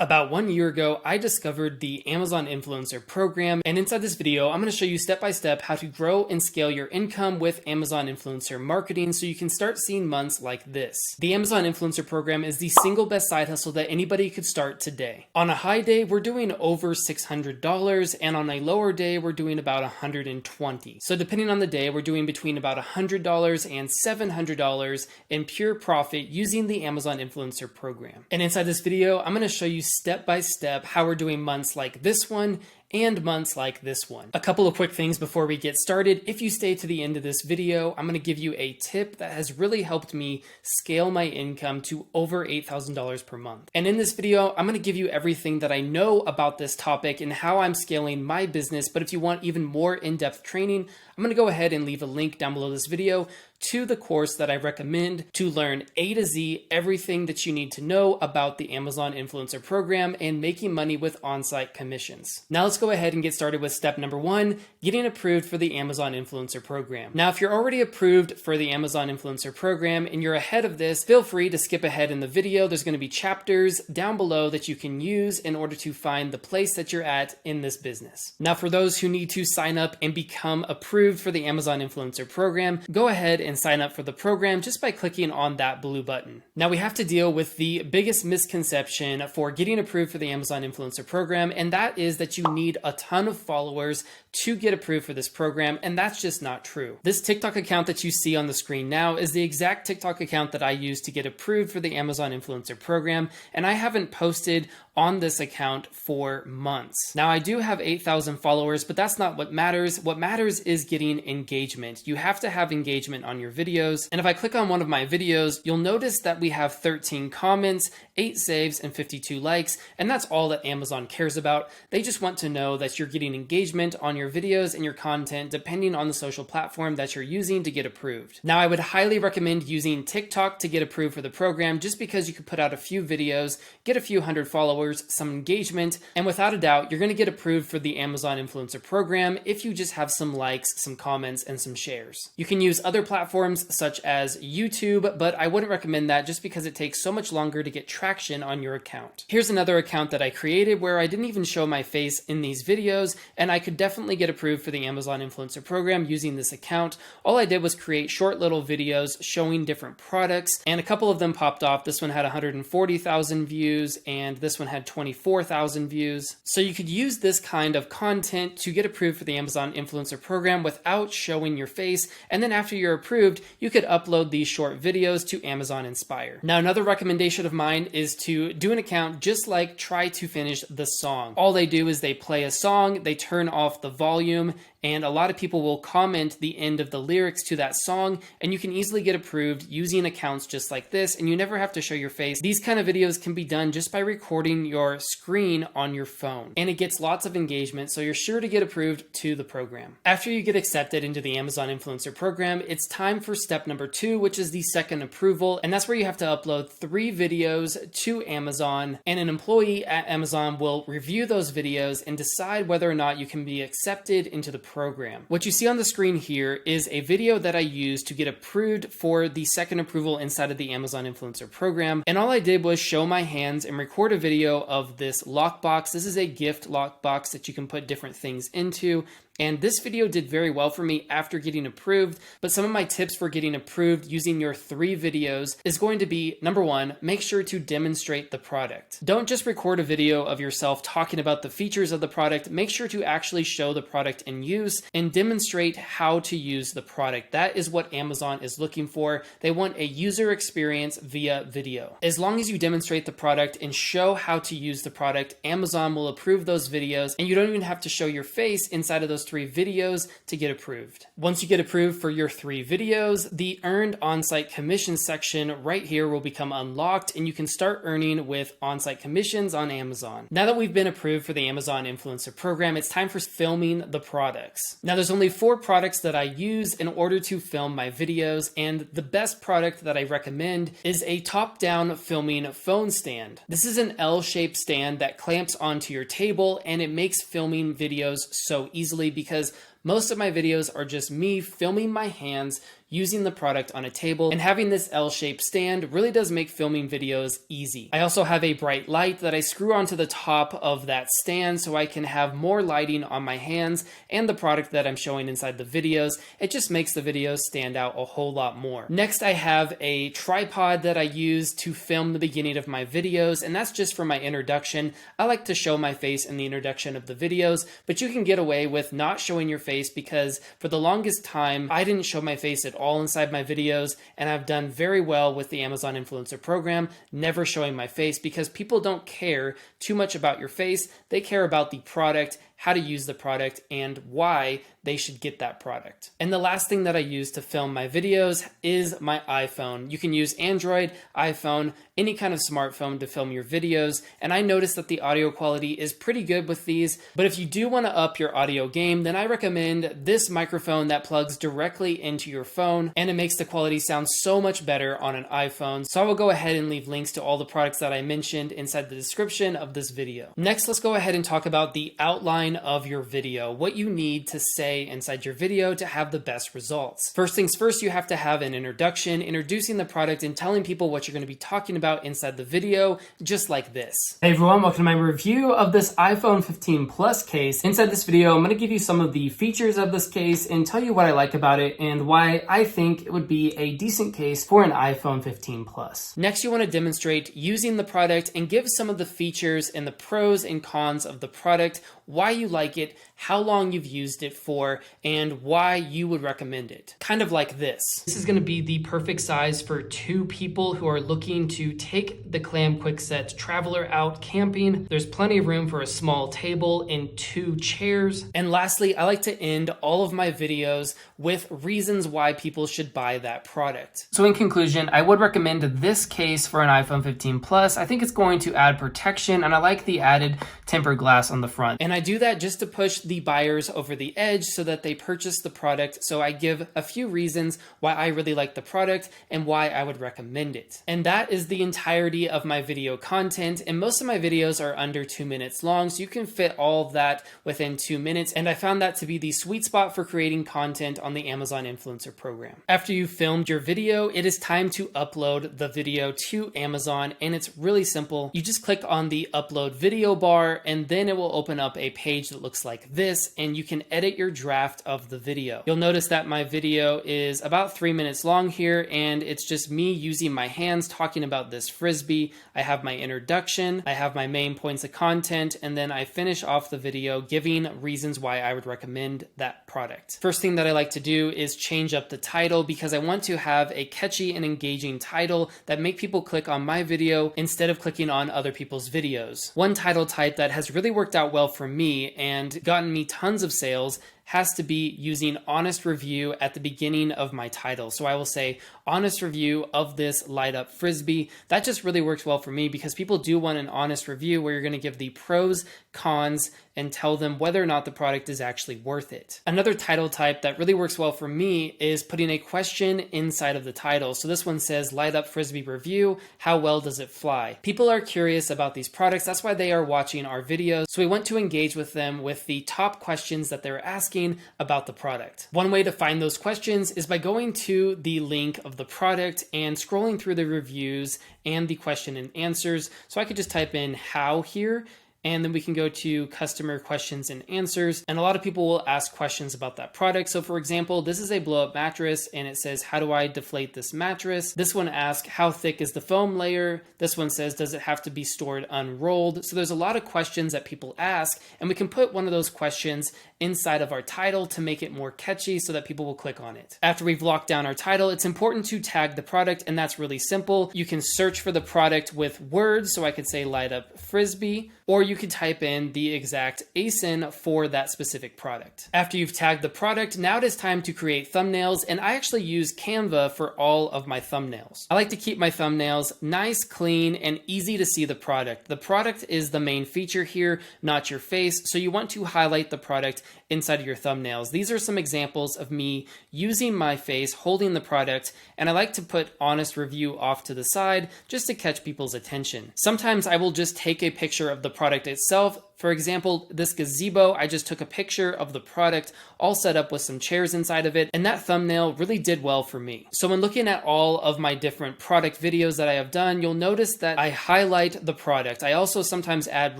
About 1 year ago, I discovered the Amazon Influencer Program, and inside this video, I'm going to show you step by step how to grow and scale your income with Amazon Influencer Marketing so you can start seeing months like this. The Amazon Influencer Program is the single best side hustle that anybody could start today. On a high day, we're doing over $600, and on a lower day, we're doing about $120. So depending on the day, we're doing between about $100 and $700 in pure profit using the Amazon Influencer Program. And inside this video, I'm going to show you step by step how we're doing months like this one and months like this one. A couple of quick things before we get started. If you stay to the end of this video, I'm going to give you a tip that has really helped me scale my income to over $8,000 per month. And in this video, I'm going to give you everything that I know about this topic and how I'm scaling my business. But if you want even more in-depth training, I'm going to go ahead and leave a link down below this video to the course that I recommend to learn A to Z everything that you need to know about the Amazon Influencer Program and making money with on-site commissions. Now let's go ahead and get started with step number one, getting approved for the Amazon Influencer Program. Now, if you're already approved for the Amazon Influencer Program and you're ahead of this, feel free to skip ahead in the video. There's going to be chapters down below that you can use in order to find the place that you're at in this business. Now, for those who need to sign up and become approved for the Amazon Influencer Program, go ahead and sign up for the program just by clicking on that blue button. Now we have to deal with the biggest misconception for getting approved for the Amazon Influencer Program, and that is that you need a ton of followers to get approved for this program, and that's just not true. This TikTok account that you see on the screen now is the exact TikTok account that I used to get approved for the Amazon Influencer Program, and I haven't posted on this account for months. Now I do have 8,000 followers, but that's not what matters. What matters is getting engagement. You have to have engagement on your videos, and if I click on one of my videos, you'll notice that we have 13 comments, 8 saves, and 52 likes, and that's all that Amazon cares about. They just want to know that you're getting engagement on your videos and your content depending on the social platform that you're using to get approved. Now, I would highly recommend using TikTok to get approved for the program just because you could put out a few videos, get a few hundred followers, some engagement, and without a doubt, you're going to get approved for the Amazon Influencer Program if you just have some likes, some comments, and some shares. You can use other platforms such as YouTube, but I wouldn't recommend that just because it takes so much longer to get traction on your account. Here's another account that I created where I didn't even show my face in these videos, and I could definitely get approved for the Amazon Influencer Program using this account. All I did was create short little videos showing different products, and a couple of them popped off. This one had 140,000 views, and this one had 24,000 views. So you could use this kind of content to get approved for the Amazon Influencer Program without showing your face, and then after you're approved, you could upload these short videos to Amazon Inspire. Now, another recommendation of mine is to do an account just like Try to Finish the Song. All they do is they play a song, they turn off the volume, and a lot of people will comment the end of the lyrics to that song, and you can easily get approved using accounts just like this, and you never have to show your face. These kind of videos can be done just by recording your screen on your phone, and it gets lots of engagement, so you're sure to get approved to the program. After you get accepted into the Amazon Influencer Program, it's time for step number 2, which is the second approval, and that's where you have to upload 3 videos to Amazon, and an employee at Amazon will review those videos and decide whether or not you can be accepted into the program. What you see on the screen here is a video that I used to get approved for the second approval inside of the Amazon Influencer Program, and all I did was show my hands and record a video of this lockbox. This is a gift lockbox that you can put different things into. And this video did very well for me after getting approved, but some of my tips for getting approved using your 3 videos is going to be, number 1, make sure to demonstrate the product. Don't just record a video of yourself talking about the features of the product. Make sure to actually show the product in use and demonstrate how to use the product. That is what Amazon is looking for. They want a user experience via video. As long as you demonstrate the product and show how to use the product, Amazon will approve those videos, and you don't even have to show your face inside of those 3 videos to get approved. Once you get approved for your 3 videos, the earned on-site commission section right here will become unlocked, and you can start earning with on-site commissions on Amazon. Now that we've been approved for the Amazon Influencer Program, it's time for filming the products. Now there's only 4 products that I use in order to film my videos, and the best product that I recommend is a top-down filming phone stand. This is an L-shaped stand that clamps onto your table, and it makes filming videos so easily because Most of my videos are just me filming my hands using the product on a table, and having this L-shaped stand really does make filming videos easy. I also have a bright light that I screw onto the top of that stand so I can have more lighting on my hands and the product that I'm showing inside the videos. It just makes the videos stand out a whole lot more. Next, I have a tripod that I use to film the beginning of my videos, and that's just for my introduction. I like to show my face in the introduction of the videos, but you can get away with not showing your face because for the longest time, I didn't show my face at all inside my videos, and I've done very well with the Amazon Influencer Program, never showing my face, because people don't care too much about your face. They care about the product, how to use the product, and why they should get that product. And the last thing that I use to film my videos is my iPhone. You can use Android, iPhone, any kind of smartphone to film your videos, and I noticed that the audio quality is pretty good with these, but if you do want to up your audio game, then I recommend this microphone that plugs directly into your phone, and it makes the quality sound so much better on an iPhone. So I will go ahead and leave links to all the products that I mentioned inside the description of this video. Next, let's go ahead and talk about the outline of your video, what you need to say inside your video to have the best results. First things first, you have to have an introduction, introducing the product and telling people what you're going to be talking about inside the video, just like this. Hey everyone, welcome to my review of this iPhone 15 Plus case. Inside this video, I'm going to give you some of the features of this case and tell you what I like about it and why I think it would be a decent case for an iPhone 15 Plus. Next, you want to demonstrate using the product and give some of the features and the pros and cons of the product, why you like it, how long you've used it for, and why you would recommend it. Kind of like this. This is going to be the perfect size for 2 people who are looking to take the 𝗕𝗢𝗢𝗦𝗧 Traveler out camping. There's plenty of room for a small table and 2 chairs. And lastly, I like to end all of my videos with reasons why people should buy that product. So in conclusion, I would recommend this case for an iPhone 15 Plus. I think it's going to add protection, and I like the added tempered glass on the front. And I do that just to push the buyers over the edge so that they purchase the product. So I give a few reasons why I really like the product and why I would recommend it. And that is the entirety of my video content. And most of my videos are under 2 minutes long, so you can fit all of that within 2 minutes. And I found that to be the sweet spot for creating content on the Amazon Influencer Program. After you've filmed your video, it is time to upload the video to Amazon, and it's really simple. You just click on the upload video bar, and then it will open up a page that looks like this, and you can edit your draft of the video. You'll notice that my video is about 3 minutes long here, and it's just me using my hands talking about this Frisbee. I have my introduction, I have my main points of content, and then I finish off the video giving reasons why I would recommend that product. First thing that I like to do is change up the title because I want to have a catchy and engaging title that make people click on my video instead of clicking on other people's videos. One title type that has really worked out well for me and gotten me tons of sales has to be using honest review at the beginning of my title. So I will say honest review of this light up Frisbee. That just really works well for me because people do want an honest review where you're going to give the pros, cons, and tell them whether or not the product is actually worth it. Another title type that really works well for me is putting a question inside of the title. So this one says light up Frisbee review. How well does it fly? People are curious about these products. That's why they are watching our videos. So we want to engage with them with the top questions that they're asking about the product. One way to find those questions is by going to the link of the product and scrolling through the reviews and the question and answers. So I could just type in how here, and then we can go to customer questions and answers. And a lot of people will ask questions about that product. So for example, this is a blow up mattress and it says, how do I deflate this mattress? This one asks, how thick is the foam layer? This one says, does it have to be stored unrolled? So there's a lot of questions that people ask, and we can put one of those questions inside of our title to make it more catchy so that people will click on it. After we've locked down our title, it's important to tag the product, and that's really simple. You can search for the product with words, so I could say light up Frisbee, or you could type in the exact ASIN for that specific product. After you've tagged the product, now it is time to create thumbnails, and I actually use Canva for all of my thumbnails. I like to keep my thumbnails nice, clean, and easy to see the product. The product is the main feature here, not your face, so you want to highlight the product inside of your thumbnails. These are some examples of me using my face, holding the product, and I like to put honest review off to the side just to catch people's attention. Sometimes I will just take a picture of the product itself, For example, this gazebo, I just took a picture of the product all set up with some chairs inside of it, and that thumbnail really did well for me. So when looking at all of my different product videos that I have done, you'll notice that I highlight the product. I also sometimes add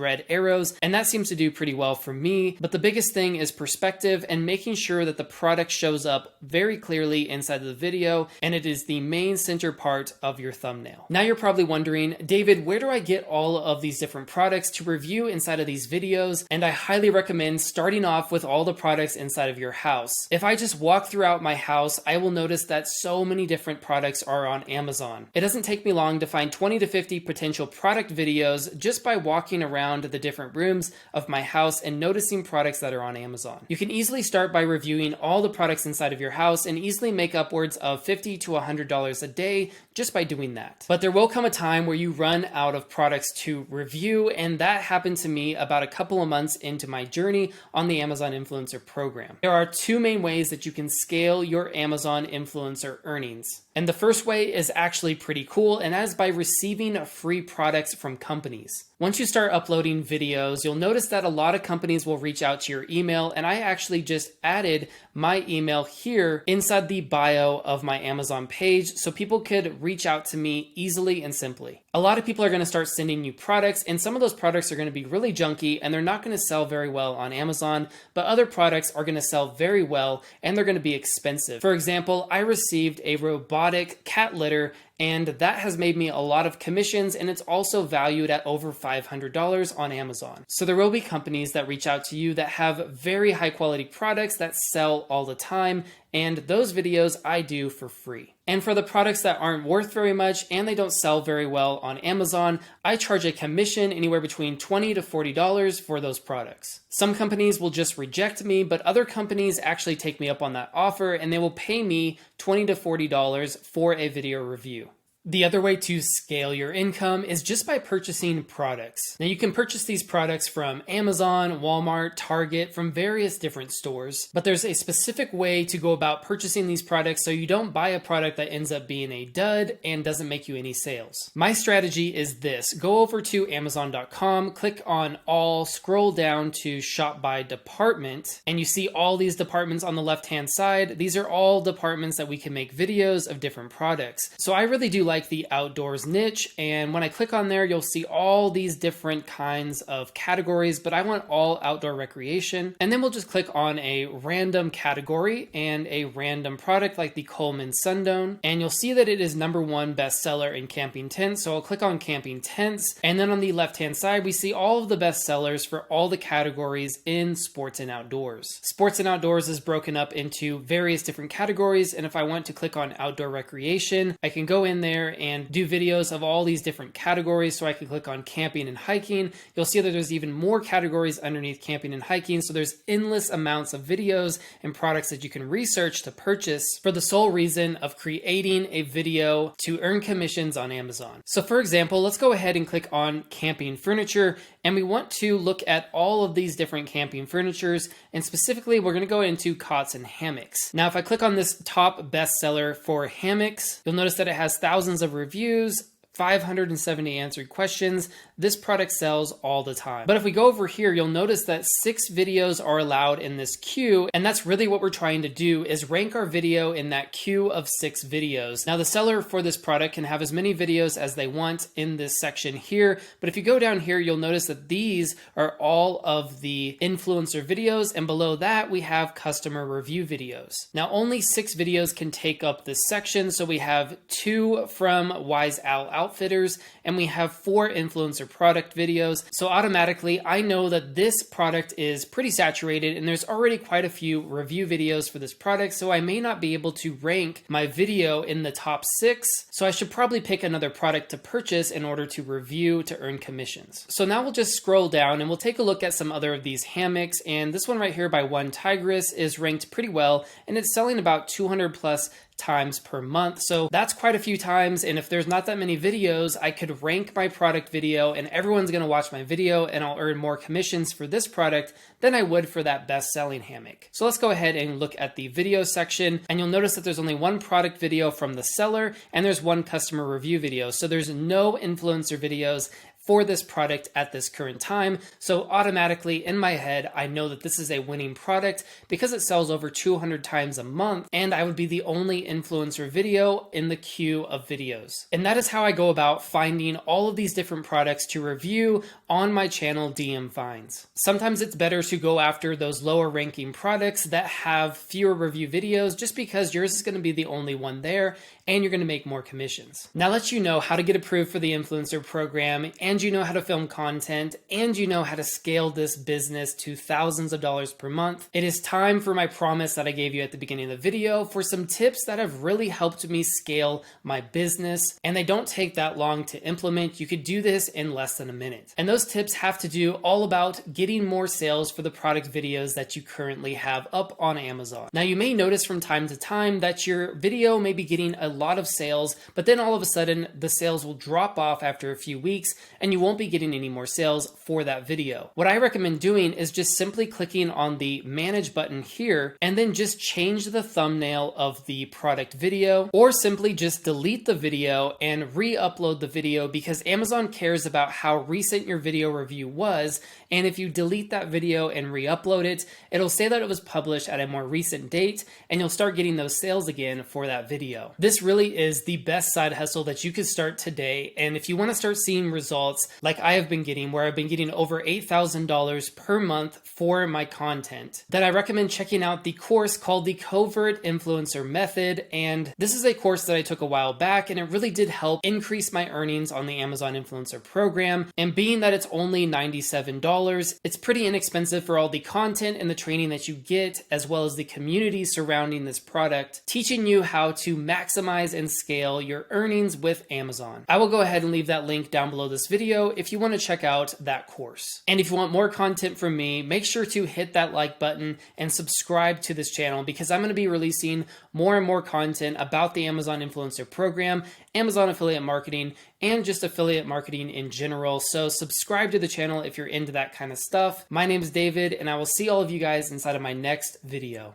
red arrows, and that seems to do pretty well for me. But the biggest thing is perspective and making sure that the product shows up very clearly inside of the video, and it is the main center part of your thumbnail. Now you're probably wondering, David, where do I get all of these different products to review inside of these videos? And I highly recommend starting off with all the products inside of your house. If I just walk throughout my house, I will notice that so many different products are on Amazon. It doesn't take me long to find 20 to 50 potential product videos just by walking around the different rooms of my house and noticing products that are on Amazon. You can easily start by reviewing all the products inside of your house and easily make upwards of $50 to $100 a day just by doing that. But there will come a time where you run out of products to review, and that happened to me about a couple of months into my journey on the Amazon Influencer Program. There are two main ways that you can scale your Amazon influencer earnings. And the first way is actually pretty cool, and that is by receiving free products from companies. Once you start uploading videos, you'll notice that a lot of companies will reach out to your email, and I actually just added my email here inside the bio of my Amazon page so people could reach out to me easily and simply. A lot of people are going to start sending you products, and some of those products are going to be really junky and they're not going to sell very well on Amazon, but other products are going to sell very well and they're going to be expensive. For example, I received a robotic cat litter, and that has made me a lot of commissions, and it's also valued at over $500 on Amazon. So there will be companies that reach out to you that have very high quality products that sell all the time, and those videos I do for free. And for the products that aren't worth very much and they don't sell very well on Amazon, I charge a commission anywhere between $20 to $40 for those products. Some companies will just reject me, but other companies actually take me up on that offer and they will pay me $20 to $40 for a video review. The other way to scale your income is just by purchasing products. Now you can purchase these products from Amazon, Walmart, Target, from various different stores, but there's a specific way to go about purchasing these products so you don't buy a product that ends up being a dud and doesn't make you any sales. My strategy is this: go over to Amazon.com, click on all, scroll down to shop by department, and you see all these departments on the left-hand side. These are all departments that we can make videos of different products. So I really do like the outdoors niche, and when I click on there, you'll see all these different kinds of categories, but I want all outdoor recreation. And then we'll just click on a random category and a random product like the Coleman Sundome, and you'll see that it is #1 bestseller in camping tents. So I'll click on camping tents, and then on the left-hand side, we see all of the bestsellers for all the categories in sports and outdoors. Sports and outdoors is broken up into various different categories, and if I want to click on outdoor recreation, I can go in there and do videos of all these different categories. So I can click on camping and hiking. You'll see that there's even more categories underneath camping and hiking. So there's endless amounts of videos and products that you can research to purchase for the sole reason of creating a video to earn commissions on Amazon. So for example, let's go ahead and click on camping furniture, and we want to look at all of these different camping furnitures, and specifically we're going to go into cots and hammocks. Now if I click on this top bestseller for hammocks, you'll notice that it has thousands of reviews, 570 answered questions. This product sells all the time. But if we go over here, you'll notice that 6 videos are allowed in this queue, and that's really what we're trying to do, is rank our video in that queue of 6 videos. Now the seller for this product can have as many videos as they want in this section here, but if you go down here, you'll notice that these are all of the influencer videos, and below that we have customer review videos. Now only 6 videos can take up this section, so we have 2 from 𝗬𝗢𝗢𝗥 Outfitters, and we have 4 influencer product videos. So automatically I know that this product is pretty saturated and there's already quite a few review videos for this product, so I may not be able to rank my video in the top 6. So I should probably pick another product to purchase in order to review to earn commissions. So now we'll just scroll down and we'll take a look at some other of these hammocks, and this one right here by One Tigress is ranked pretty well, and it's selling about 200 plus times per month. So that's quite a few times, and if there's not that many videos, I could rank my product video and everyone's going to watch my video, and I'll earn more commissions for this product than I would for that best-selling hammock. So let's go ahead and look at the video section, and you'll notice that there's only 1 product video from the seller and there's 1 customer review video. So there's no influencer videos for this product at this current time. So automatically in my head, I know that this is a winning product because it sells over 200 times a month, and I would be the only influencer video in the queue of videos. And that is how I go about finding all of these different products to review on my channel, 𝗕𝗢𝗢𝗦𝗧. Sometimes it's better to go after those lower ranking products that have fewer review videos just because yours is going to be the only one there and you're going to make more commissions. Now that you know how to get approved for the influencer program, and you know how to film content, and you know how to scale this business to thousands of dollars per month, it is time for my promise that I gave you at the beginning of the video for some tips that have really helped me scale my business, and they don't take that long to implement. You could do this in less than a minute. And those tips have to do all about getting more sales for the product videos that you currently have up on Amazon. Now you may notice from time to time that your video may be getting a lot of sales, but then all of a sudden the sales will drop off after a few weeks and you won't be getting any more sales for that video. What I recommend doing is just simply clicking on the manage button here and then just change the thumbnail of the product video, or simply just delete the video and re-upload the video, because Amazon cares about how recent your video review was. And if you delete that video and re-upload it, it'll say that it was published at a more recent date and you'll start getting those sales again for that video. This really is the best side hustle that you could start today. And if you want to start seeing results like I have been getting, where I've been getting over $8,000 per month for my content, then I recommend checking out the course called the Covert Influencer Method. And this is a course that I took a while back, and it really did help increase my earnings on the Amazon Influencer program. And being that it's only $97, it's pretty inexpensive for all the content and the training that you get, as well as the community surrounding this product, teaching you how to maximize and scale your earnings with Amazon. I will go ahead and leave that link down below this video if you want to check out that course. And if you want more content from me, make sure to hit that like button and subscribe to this channel, because I'm going to be releasing more and more content about the Amazon Influencer program, Amazon affiliate marketing, and just affiliate marketing in general. So subscribe to the channel if you're into that kind of stuff. My name is David, and I will see all of you guys inside of my next video.